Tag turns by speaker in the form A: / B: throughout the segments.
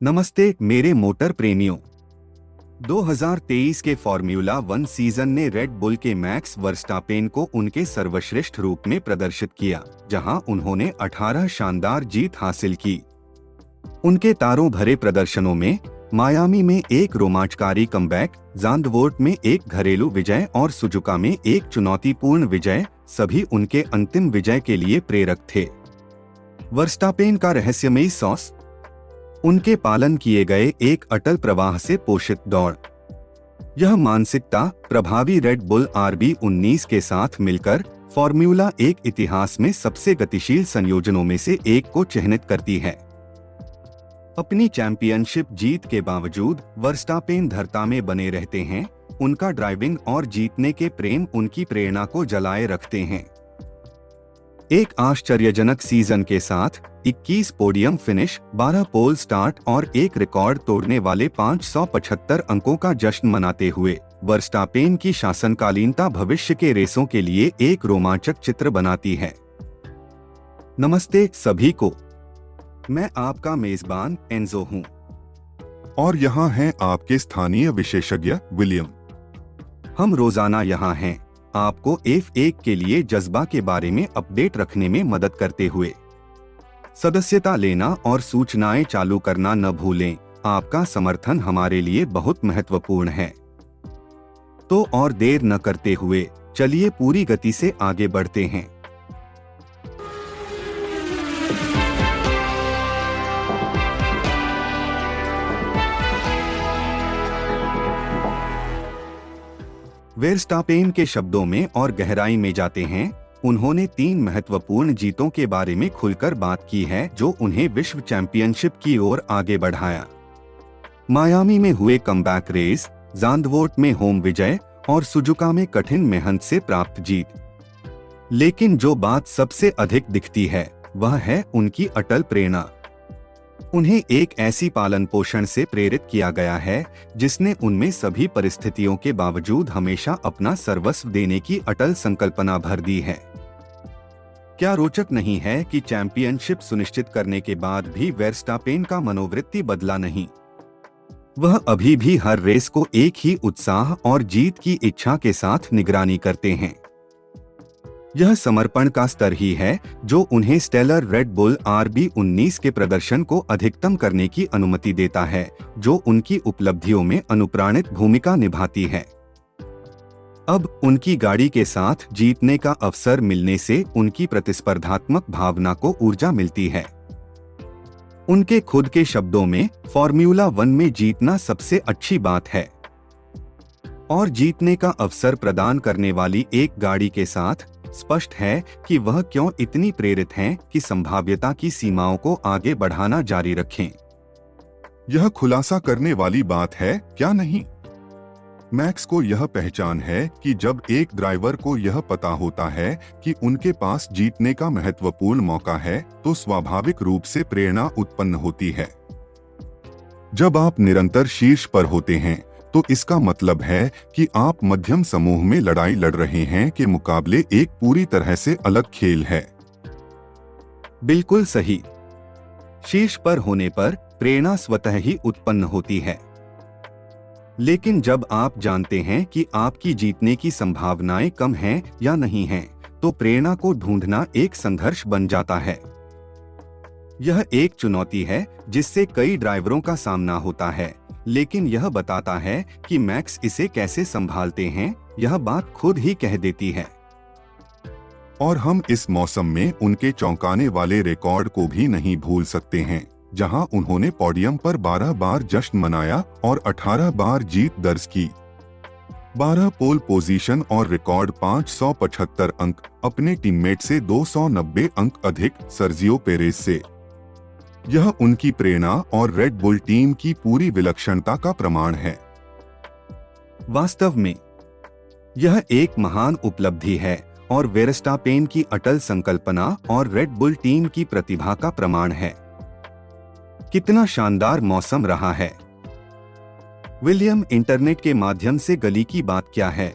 A: नमस्ते मेरे मोटर प्रेमियों। 2023 के फॉर्मूला वन सीजन ने रेड बुल के मैक्स वर्स्टापेन को उनके सर्वश्रेष्ठ रूप में प्रदर्शित किया, जहां उन्होंने 18 शानदार जीत हासिल की। उनके तारों भरे प्रदर्शनों में मायामी में एक रोमांचकारी कमबैक, ज़ांडवोर्ट में एक घरेलू विजय और सुजुका में एक चुनौतीपूर्ण विजय सभी उनके अंतिम विजय के लिए प्रेरक थे। वर्स्टापेन का रहस्यमयी सॉस, उनके पालन किए गए एक अटल प्रवाह से पोषित दौड़। यह मानसिकता प्रभावी रेड बुल RB19 के साथ मिलकर फॉर्मूला 1 इतिहास में सबसे गतिशील संयोजनों में से एक को चिह्नित करती है। अपनी चैंपियनशिप जीत के बावजूद वर्स्टापेन धरता में बने रहते हैं। उनका ड्राइविंग और जीतने के प्रेम उनकी प्रेरणा को जलाए रखते हैं। एक आश्चर्यजनक सीजन के साथ 21 पोडियम फिनिश, 12 पोल स्टार्ट और एक रिकॉर्ड तोड़ने वाले 575 अंकों का जश्न मनाते हुए वर्स्टापेन की शासनकालीनता भविष्य के रेसों के लिए एक रोमांचक चित्र बनाती है। नमस्ते सभी को, मैं आपका मेजबान एंजो हूँ
B: और यहाँ हैं आपके स्थानीय विशेषज्ञ विलियम।
A: हम रोजाना यहाँ हैं आपको F1 के लिए जज्बा के बारे में अपडेट रखने में मदद करते हुए। सदस्यता लेना और सूचनाएं चालू करना न भूलें, आपका समर्थन हमारे लिए बहुत महत्वपूर्ण है। तो और देर न करते हुए चलिए पूरी गति से आगे बढ़ते हैं। वर्स्टापेन के शब्दों में और गहराई में जाते हैं। उन्होंने 3 महत्वपूर्ण जीतों के बारे में खुलकर बात की है जो उन्हें विश्व चैंपियनशिप की ओर आगे बढ़ाया। मायामी में हुए कमबैक रेस, ज़ांडवोर्ट में होम विजय और सुजुका में कठिन मेहनत से प्राप्त जीत। लेकिन जो बात सबसे अधिक दिखती है वह है उनकी अटल प्रेरणा। उन्हें एक ऐसी पालन पोषण से प्रेरित किया गया है जिसने उनमें सभी परिस्थितियों के बावजूद हमेशा अपना सर्वस्व देने की अटल संकल्पना भर दी है। क्या रोचक नहीं है कि चैंपियनशिप सुनिश्चित करने के बाद भी वर्स्टापेन का मनोवृत्ति बदला नहीं। वह अभी भी हर रेस को एक ही उत्साह और जीत की इच्छा के साथ निगरानी करते हैं। यह समर्पण का स्तर ही है जो उन्हें स्टेलर रेड बुल RB19 के प्रदर्शन को अधिकतम करने की अनुमति देता है, जो उनकी उपलब्धियों में अनुप्राणित भूमिका निभाती है। अब उनकी गाड़ी के साथ जीतने का अवसर मिलने से उनकी प्रतिस्पर्धात्मक भावना को ऊर्जा मिलती है। उनके खुद के शब्दों में फॉर्मूला 1 में जीतना सबसे अच्छी बात है और जीतने का अवसर प्रदान करने वाली एक गाड़ी के साथ स्पष्ट है कि वह क्यों इतनी प्रेरित हैं कि संभाव्यता की सीमाओं को आगे बढ़ाना जारी रखें।
B: यह खुलासा करने वाली बात है क्या नहीं? मैक्स को यह पहचान है कि जब एक ड्राइवर को यह पता होता है कि उनके पास जीतने का महत्वपूर्ण मौका है तो स्वाभाविक रूप से प्रेरणा उत्पन्न होती है। जब आप निरंतर शीर्ष पर होते हैं तो इसका मतलब है कि आप मध्यम समूह में लड़ाई लड़ रहे हैं के मुकाबले एक पूरी तरह से अलग खेल है।
A: बिल्कुल सही। शीर्ष पर होने पर प्रेरणा स्वतः ही उत्पन्न होती है, लेकिन जब आप जानते हैं कि आपकी जीतने की संभावनाएं कम हैं या नहीं हैं, तो प्रेरणा को ढूंढना एक संघर्ष बन जाता है। यह एक चुनौती है जिससे कई ड्राइवरों का सामना होता है, लेकिन यह बताता है कि मैक्स इसे कैसे संभालते हैं, यह बात खुद ही कह देती है।
B: और हम इस मौसम में उनके चौंकाने वाले रिकॉर्ड को भी नहीं भूल सकते हैं, जहां उन्होंने पोडियम पर 12 बार जश्न मनाया और 18 बार जीत दर्ज की। 12 पोल पोजीशन और रिकॉर्ड 575 अंक, अपने टीममेट से 290 अंक अधिक सर्जियो पेरेज से। यह उनकी प्रेरणा और रेड बुल टीम की पूरी विलक्षणता का प्रमाण है।
A: वास्तव में यह एक महान उपलब्धि है और वर्स्टापेन की अटल संकल्पना और रेड बुल टीम की प्रतिभा का प्रमाण है। कितना शानदार मौसम रहा है। विलियम, इंटरनेट के माध्यम से गली की बात क्या है?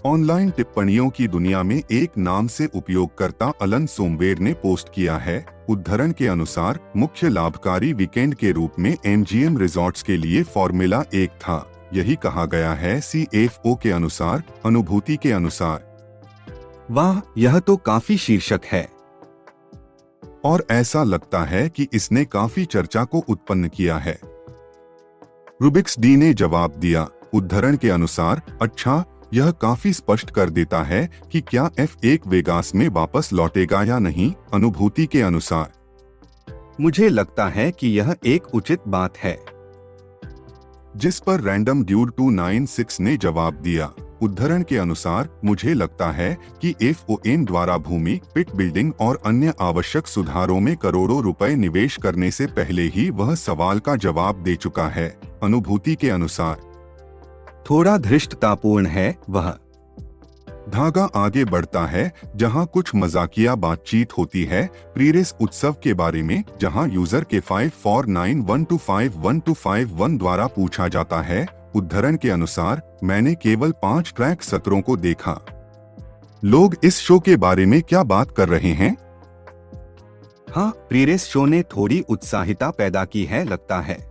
B: ऑनलाइन टिप्पणियों की दुनिया में एक नाम से उपयोगकर्ता अलन सोमवेर ने पोस्ट किया है, उद्धरण के अनुसार मुख्य लाभकारी वीकेंड के रूप में MGM रिजॉर्ट्स के लिए फॉर्मूला 1 था। यही कहा गया है CFO के अनुसार, अनुभूति के अनुसार।
A: वाह, यह तो काफी शीर्षक है।
B: और ऐसा लगता है कि इसने काफी चर्चा को उत्पन्न किया है। रूबिक्स डी ने जवाब दिया, उद्धरण के अनुसार, अच्छा, यह काफी स्पष्ट कर देता है कि क्या F1 वेगास में वापस लौटेगा या नहीं। अनुभूति के अनुसार,
A: मुझे लगता है कि यह एक उचित बात है।
B: जिस पर रैंडम ड्यूड 296 ने जवाब दिया, उद्धरण के अनुसार, मुझे लगता है कि FOM द्वारा भूमि, पिट बिल्डिंग और अन्य आवश्यक सुधारों में करोड़ों रुपए निवेश करने से पहले ही वह सवाल का जवाब दे चुका है। अनुभूति के अनुसार,
A: थोड़ा धृष्टतापूर्ण है वह।
B: धागा आगे बढ़ता है जहां कुछ मजाकिया बातचीत होती है प्रीरेस उत्सव के बारे में, जहां यूजर के 5491251251 द्वारा पूछा जाता है। उद्धरण के अनुसार, मैंने केवल 5 ट्रैक सत्रों को देखा। लोग इस शो के बारे में क्या बात कर रहे हैं?
A: हाँ, प्रीरेस शो ने थोड़ी उत्साहिता पैदा की है लगता है।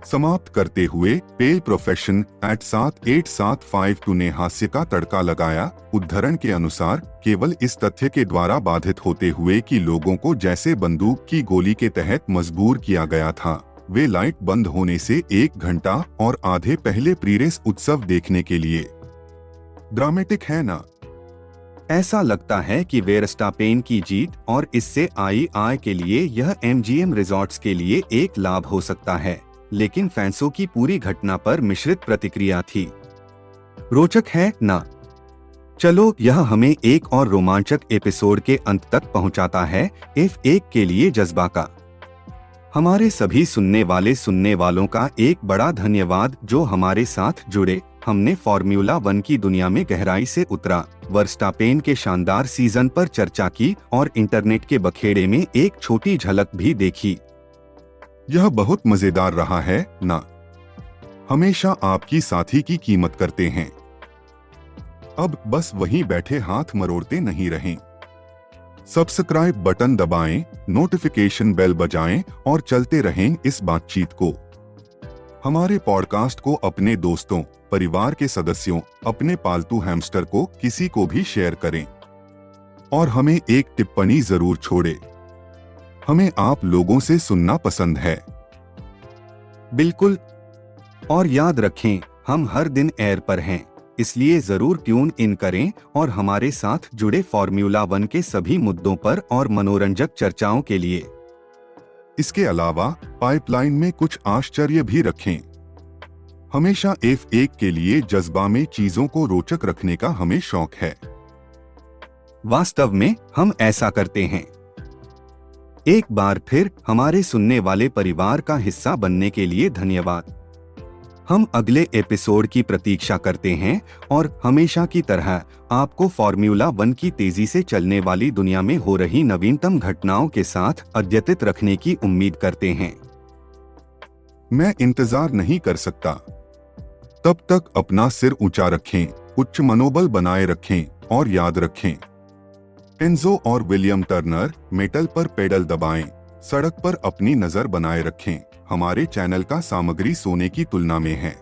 B: समाप्त करते हुए पेल प्रोफेशन @78752 ने हास्य का तड़का लगाया। उद्धरण के अनुसार, केवल इस तथ्य के द्वारा बाधित होते हुए कि लोगों को जैसे बंदूक की गोली के तहत मजबूर किया गया था, वे लाइट बंद होने से 1 घंटा और आधे पहले प्रीरेस उत्सव देखने के लिए। ड्रामेटिक है ना?
A: ऐसा लगता है कि वेरस्टापेन की जीत और इससे आई आय के लिए यह MGM रिजॉर्ट्स के लिए एक लाभ हो सकता है, लेकिन फैंसों की पूरी घटना पर मिश्रित प्रतिक्रिया थी। रोचक है ना? चलो, यह हमें एक और रोमांचक एपिसोड के अंत तक पहुंचाता है, F1 के लिए जज्बा का। हमारे सभी सुनने वालों का एक बड़ा धन्यवाद जो हमारे साथ जुड़े। हमने फॉर्मूला 1 की दुनिया में गहराई से उतरा, वर्स्टापेन के शानदार सीजन पर चर्चा की और इंटरनेट के बखेड़े में एक छोटी झलक भी देखी।
B: यह बहुत मजेदार रहा है ना? हमेशा आपकी साथी की कीमत करते हैं। अब बस वहीं बैठे हाथ मरोड़ते नहीं रहें। सब्सक्राइब बटन दबाएं, नोटिफिकेशन बेल बजाएं और चलते रहें इस बातचीत को। हमारे पॉडकास्ट को अपने दोस्तों, परिवार के सदस्यों, अपने पालतू हैमस्टर को, किसी को भी शेयर करें और हमें एक टिप्पणी जरूर छोड़ें। हमें आप लोगों से सुनना पसंद है।
A: बिल्कुल, और याद रखें, हम हर दिन एयर पर हैं, इसलिए जरूर ट्यून इन करें और हमारे साथ जुड़े फॉर्मूला 1 के सभी मुद्दों पर और मनोरंजक चर्चाओं के लिए।
B: इसके अलावा पाइपलाइन में कुछ आश्चर्य भी रखें। हमेशा F1 के लिए जज्बा में चीजों को रोचक रखने का हमें शौक है।
A: वास्तव में हम ऐसा करते हैं। एक बार फिर हमारे सुनने वाले परिवार का हिस्सा बनने के लिए धन्यवाद। हम अगले एपिसोड की प्रतीक्षा करते हैं और हमेशा की तरह आपको फॉर्मूला 1 की तेजी से चलने वाली दुनिया में हो रही नवीनतम घटनाओं के साथ अद्यतित रखने की उम्मीद करते हैं।
B: मैं इंतजार नहीं कर सकता। तब तक अपना सिर ऊंचा रखें, उच्च मनोबल बनाए रखें और याद रखें, एंजो और विलियम टर्नर, मेटल पर पेडल दबाएं, सड़क पर अपनी नजर बनाए रखें। हमारे चैनल का सामग्री सोने की तुलना में है।